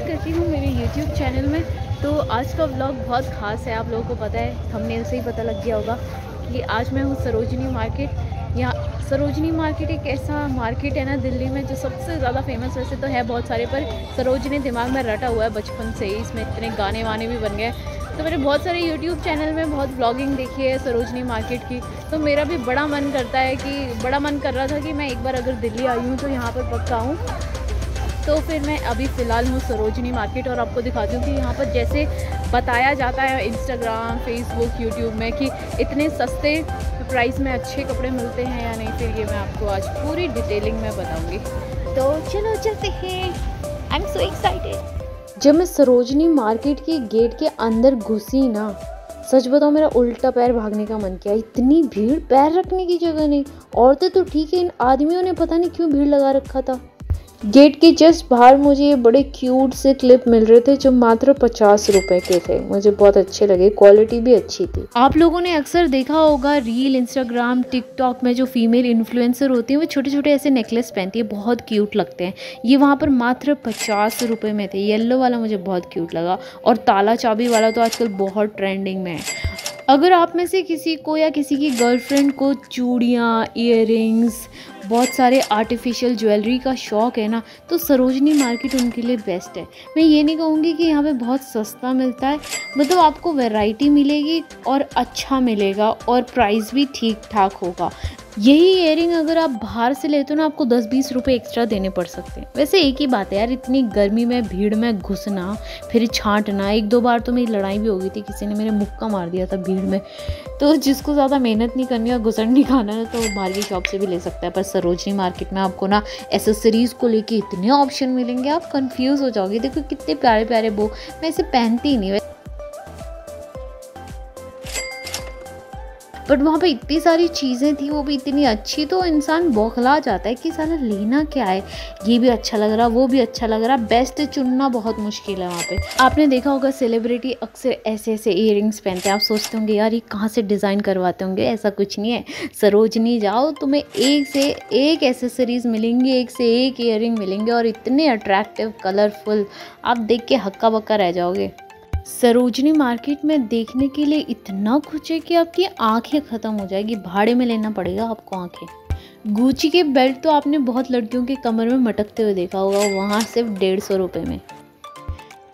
स्वागत करती हूँ मेरे YouTube चैनल में। तो आज का व्लॉग बहुत ख़ास है, आप लोगों को पता है, थंबनेल से ही पता लग गया होगा कि आज मैं हूँ सरोजनी मार्केट। यहाँ सरोजनी मार्केट एक ऐसा मार्केट है ना दिल्ली में जो सबसे ज़्यादा फेमस वैसे तो है बहुत सारे, पर सरोजनी दिमाग में रटा हुआ है बचपन से ही। इसमें इतने गाने वाने भी बन गए, तो मैंने बहुत सारे YouTube चैनल में बहुत व्लॉगिंग देखी है सरोजनी मार्केट की। तो मेरा भी बड़ा मन कर रहा था कि मैं एक बार अगर दिल्ली आई हूँ तो यहाँ पर पक्का आऊँ। तो फिर मैं अभी फ़िलहाल हूँ सरोजनी मार्केट और आपको दिखाती हूँ कि यहाँ पर जैसे बताया जाता है इंस्टाग्राम, फेसबुक, यूट्यूब में कि इतने सस्ते प्राइस में अच्छे कपड़े मिलते हैं या नहीं, फिर ये मैं आपको आज पूरी डिटेलिंग में बताऊँगी। तो चलो चलते हैं, आई एम सो एक्साइटेड। जब मैं सरोजनी मार्केट के गेट के अंदर घुसी ना, सच बताओ मेरा उल्टा पैर भागने का मन किया। इतनी भीड़, पैर रखने की जगह नहीं। औरतें तो ठीक है, इन आदमियों ने पता नहीं क्यों भीड़ लगा रखा था। गेट के जस्ट बाहर मुझे ये बड़े क्यूट से क्लिप मिल रहे थे जो मात्र 50 रुपए के थे। मुझे बहुत अच्छे लगे, क्वालिटी भी अच्छी थी। आप लोगों ने अक्सर देखा होगा रील, इंस्टाग्राम, टिकटॉक में जो फीमेल इन्फ्लुएंसर होती हैं वो छोटे छोटे ऐसे नेकलेस पहनती है, बहुत क्यूट लगते हैं। ये वहाँ पर मात्र 50 रुपये में थे। येलो वाला मुझे बहुत क्यूट लगा और ताला चाबी वाला तो आजकल बहुत ट्रेंडिंग में है। अगर आप में से किसी को या किसी की गर्लफ्रेंड को चूड़ियाँ, ईयररिंग्स, बहुत सारे आर्टिफिशियल ज्वेलरी का शौक़ है ना, तो सरोजनी मार्केट उनके लिए बेस्ट है। मैं ये नहीं कहूँगी कि यहाँ पे बहुत सस्ता मिलता है, मतलब आपको वैरायटी मिलेगी और अच्छा मिलेगा और प्राइस भी ठीक ठाक होगा। यही इयरिंग अगर आप बाहर से लेते हो ना, आपको 10-20 रुपये एक्स्ट्रा देने पड़ सकते हैं। वैसे एक ही बात है यार, इतनी गर्मी में भीड़ में घुसना फिर छांटना। 1-2 बार तो मेरी लड़ाई भी हो गई थी, किसी ने मेरे मुक्का मार दिया था भीड़ में। तो जिसको ज़्यादा मेहनत नहीं करनी और घुसड़ नहीं खाना है तो बाहर की शॉप से भी ले सकता है। पर सरोजनी मार्केट में आपको ना एसेसरीज़ को लेके इतने ऑप्शन मिलेंगे, आप कंफ्यूज हो जाओगे। देखो कितने प्यारे प्यारे बो, मैं इसे पहनती ही नहीं, बट वहाँ पे इतनी सारी चीज़ें थी, वो भी इतनी अच्छी, तो इंसान बौखला जाता है कि साला लेना क्या है। ये भी अच्छा लग रहा, वो भी अच्छा लग रहा, बेस्ट चुनना बहुत मुश्किल है वहाँ पे। आपने देखा होगा सेलिब्रिटी अक्सर ऐसे ऐसे ईयरिंग्स पहनते हैं। आप सोचते होंगे यार ये कहाँ से डिज़ाइन करवाते होंगे, ऐसा कुछ नहीं है। सरोजनी जाओ, तुम्हें एक से एक एसेसरीज़ मिलेंगी, एक से एक ईयरिंग मिलेंगे और इतने अट्रैक्टिव, कलरफुल, आप देख के हक्का बक्का रह जाओगे। सरोजनी मार्केट में देखने के लिए इतना कुछ है कि आपकी आंखें ख़त्म हो जाएगी। भाड़े में लेना पड़ेगा आपको आंखें। गुची के बेल्ट तो आपने बहुत लड़कियों के कमर में मटकते हुए देखा होगा, वहाँ सिर्फ 150 रुपये में।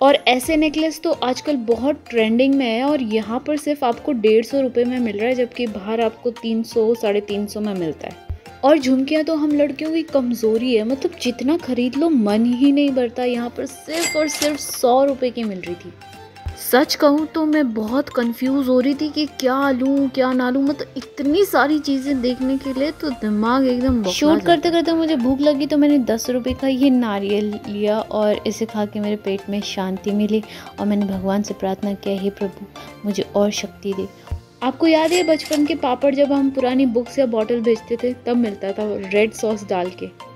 और ऐसे नेकलेस तो आजकल बहुत ट्रेंडिंग में है और यहाँ पर सिर्फ आपको 150 रुपये में मिल रहा है, जबकि बाहर आपको 300, 350 में मिलता है। और झुमकियाँ तो हम लड़कियों की कमज़ोरी है, मतलब जितना खरीद लो मन ही नहीं भरता। यहाँ पर सिर्फ और सिर्फ 100 रुपये की मिल रही थी। सच कहूँ तो मैं बहुत कंफ्यूज हो रही थी कि क्या लूँ क्या ना लूँ, मतलब इतनी सारी चीज़ें देखने के लिए तो दिमाग एकदम शूट करते करते मुझे भूख लगी, तो मैंने 10 रुपये का ये नारियल लिया और इसे खा के मेरे पेट में शांति मिली और मैंने भगवान से प्रार्थना किया, हे प्रभु मुझे और शक्ति दे। आपको याद है बचपन के पापड़ जब हम पुरानी बुक्स या बॉटल भेजते थे तब मिलता था रेड सॉस डाल के।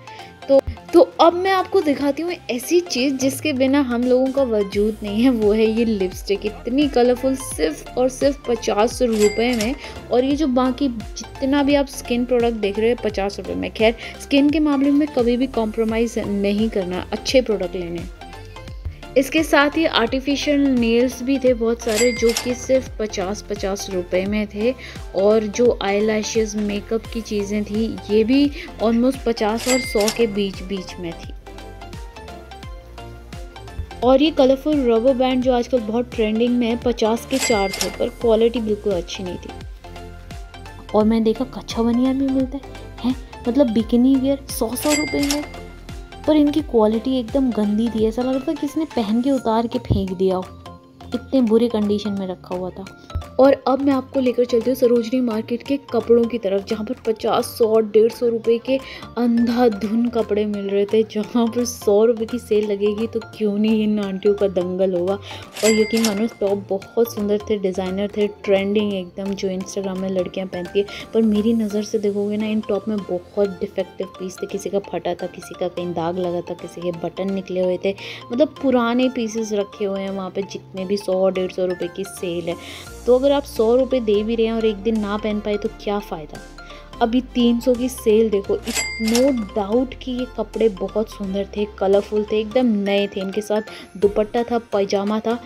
तो अब मैं आपको दिखाती हूँ ऐसी चीज़ जिसके बिना हम लोगों का वजूद नहीं है, वो है ये लिपस्टिक। इतनी कलरफुल, सिर्फ और सिर्फ 50 रुपये में। और ये जो बाकी जितना भी आप स्किन प्रोडक्ट देख रहे हैं 50 रुपये में। खैर स्किन के मामले में कभी भी कॉम्प्रोमाइज़ नहीं करना, अच्छे प्रोडक्ट लेने। इसके साथ ही आर्टिफिशियल नेल्स भी थे बहुत सारे, जो कि सिर्फ 50-50 रुपये में थे। और जो आई लैशेज़, मेकअप की चीज़ें थी, ये भी ऑलमोस्ट 50 और 100 के बीच में थी। और ये कलरफुल रबर बैंड जो आजकल बहुत ट्रेंडिंग में है, 50 के 4 थे, पर क्वालिटी बिल्कुल अच्छी नहीं थी। और मैं देखा कच्छा बनियान भी मिलता है, मतलब बिकिनी वियर 100 रुपये में, पर इनकी क्वालिटी एकदम गंदी थी। ऐसा लग रहा था किसी ने पहन के उतार के फेंक दिया हो, इतने बुरे कंडीशन में रखा हुआ था। और अब मैं आपको लेकर चलती हूँ सरोजनी मार्केट के कपड़ों की तरफ, जहाँ पर 50, 100, 150 रुपये के अंधाधुन कपड़े मिल रहे थे। जहाँ पर 100 रुपये की सेल लगेगी तो क्यों नहीं इन आंटियों का दंगल होगा। और यकीन मानो टॉप बहुत सुंदर थे, डिज़ाइनर थे, ट्रेंडिंग एकदम, जो इंस्टाग्राम में लड़कियाँ पहनती है। पर मेरी नज़र से देखोगे ना, इन टॉप में बहुत डिफेक्टिव पीस थे। किसी का फटा था, किसी का कहीं दाग लगा था, किसी के बटन निकले हुए थे, मतलब पुराने पीसेस रखे हुए हैं वहाँ पे, जितने भी 100-150 रुपये की सेल है। तो अगर आप 100 रुपये दे भी रहे हैं और एक दिन ना पहन पाए तो क्या फ़ायदा। अभी 300 की सेल देखो। नो डाउट कि ये कपड़े बहुत सुंदर थे, कलरफुल थे, एकदम नए थे। इनके साथ दुपट्टा था, पैजामा था,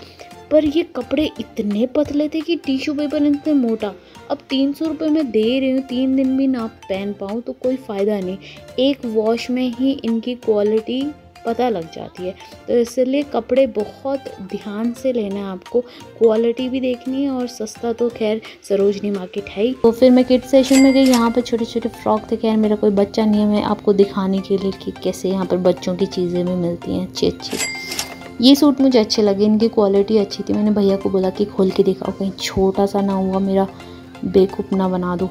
पर ये कपड़े इतने पतले थे कि टिश्यू पेपर इतने मोटा। अब 300 रुपये में दे रही हूँ, 3 दिन भी ना पहन पाऊँ तो कोई फ़ायदा नहीं। एक वॉश में ही इनकी क्वालिटी पता लग जाती है। तो इसलिए कपड़े बहुत ध्यान से लेना है आपको, क्वालिटी भी देखनी है, और सस्ता तो खैर सरोजनी मार्केट है ही। तो फिर मैं किड्स सेशन में गई, यहाँ पर छोटे छोटे फ्रॉक थे। खैर मेरा कोई बच्चा नहीं है, मैं आपको दिखाने के लिए कि कैसे यहाँ पर बच्चों की चीज़ें भी मिलती हैं अच्छी अच्छी। ये सूट मुझे अच्छे लगे, इनकी क्वालिटी अच्छी थी। मैंने भैया को बोला कि खोल के दिखाओ, कहीं छोटा सा ना हुआ, मेरा बेवकूफ़ ना बना दो।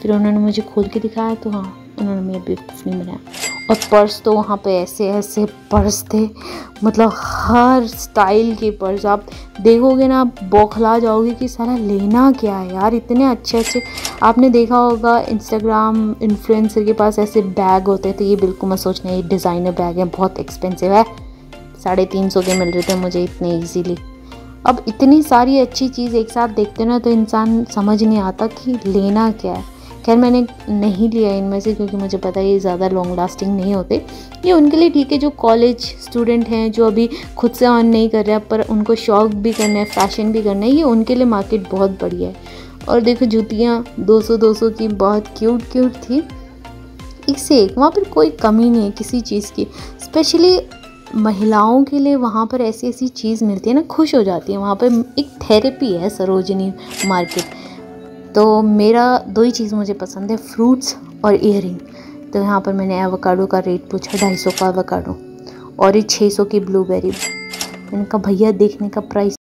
फिर उन्होंने मुझे खोल के दिखाया तो हाँ, उन्होंने मेरा बेवकूफ़ नहीं बनाया। और पर्स तो वहाँ पे ऐसे ऐसे पर्स थे, मतलब हर स्टाइल के पर्स। आप देखोगे ना, आप बौखला जाओगे कि सारा लेना क्या है यार, इतने अच्छे अच्छे। आपने देखा होगा इंस्टाग्राम इन्फ्लुएंसर के पास ऐसे बैग होते थे, ये बिल्कुल मत सोचना ये डिज़ाइनर बैग है, बहुत एक्सपेंसिव है। 350 के मिल रहे थे मुझे इतने ईजीली। अब इतनी सारी अच्छी चीज़ एक साथ देखते ना तो इंसान समझ नहीं आता कि लेना क्या है। खैर मैंने नहीं लिया इनमें से, क्योंकि मुझे पता है ये ज़्यादा लॉन्ग लास्टिंग नहीं होते। ये उनके लिए ठीक है जो कॉलेज स्टूडेंट हैं, जो अभी खुद से अर्न नहीं कर रहे पर उनको शौक भी करना है, फैशन भी करना है, ये उनके लिए मार्केट बहुत बढ़िया है। और देखो जूतियाँ 200 की बहुत क्यूट क्यूट थी, एक से एक। वहाँ पर कोई कमी नहीं है किसी चीज़ की। स्पेशली महिलाओं के लिए वहाँ पर ऐसी ऐसी चीज़ मिलती है ना, खुश हो जाती है। वहाँ पर एक थेरेपी है सरोजनी मार्केट। तो मेरा 2 ही चीज़ मुझे पसंद है, फ्रूट्स और ईयरिंग। तो यहाँ पर मैंने एवोकाडो का रेट पूछा, 250 का एवोकाडो, और ये 600 की ब्लूबेरी। मैंने कहा भैया देखने का प्राइस।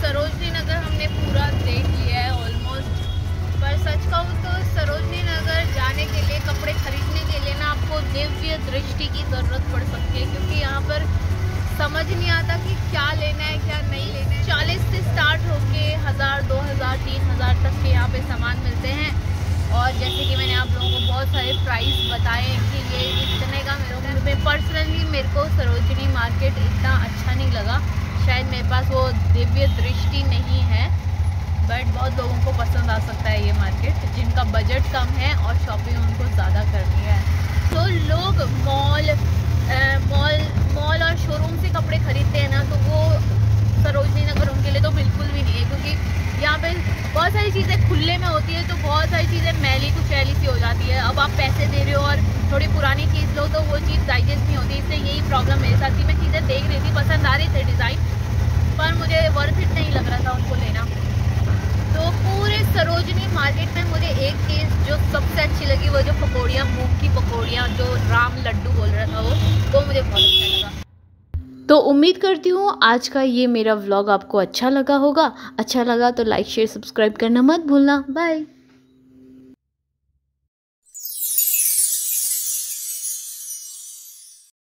सरोजनी नगर हमने पूरा देख लिया है ऑलमोस्ट। पर सच कहूँ तो सरोजनी नगर जाने के लिए, कपड़े खरीदने के लिए ना आपको दिव्य दृष्टि की ज़रूरत पड़ सकती है, क्योंकि यहाँ पर समझ नहीं आता कि क्या लेना है क्या नहीं लेना है। 40 से स्टार्ट होके 1000, 2000, 3000 तक के यहाँ पे सामान मिलते हैं। और जैसे कि मैंने आप लोगों को बहुत सारे प्राइस बताए कि ये इतने का। मेरे को सरोजनी मार्केट इतना अच्छा नहीं लगा। शायद मेरे पास वो दिव्य दृष्टि नहीं है, बट बहुत लोगों को पसंद आ सकता है ये मार्केट, जिनका बजट कम है और शॉपिंग उनको ज़्यादा करनी है। तो लोग मॉल और शोरूम से कपड़े खरीदते हैं ना, तो वो सरोजनी नगर उनके लिए तो बिल्कुल भी नहीं है, क्योंकि यहाँ पे बहुत सारी चीज़ें खुले में होती है, तो बहुत सारी चीज़ें मैली कुचैली सी हो जाती है। अब आप पैसे दे रहे हो और थोड़ी पुरानी चीज़ लो तो वो चीज़ डाइजेस्ट नहीं होती। इसलिए यही प्रॉब्लम मेरे साथ थी। मैं चीज़ें देख रही थी, पसंद आ रही थे डिज़ाइन, पर मुझे वर्थ इट नहीं लग रहा था उनको लेना। तो पूरे सरोजनी मार्केट में मुझे एक चीज़ जो सबसे अच्छी लगी, वो जो पकौड़ियाँ, मूंग की पकौड़ियाँ, जो राम लड्डू बोल रहा था वो मुझे बहुत अच्छा लगा। तो उम्मीद करती हूँ आज का ये मेरा व्लॉग आपको अच्छा लगा होगा। अच्छा लगा तो लाइक शेयर सब्सक्राइब करना मत भूलना। बाय।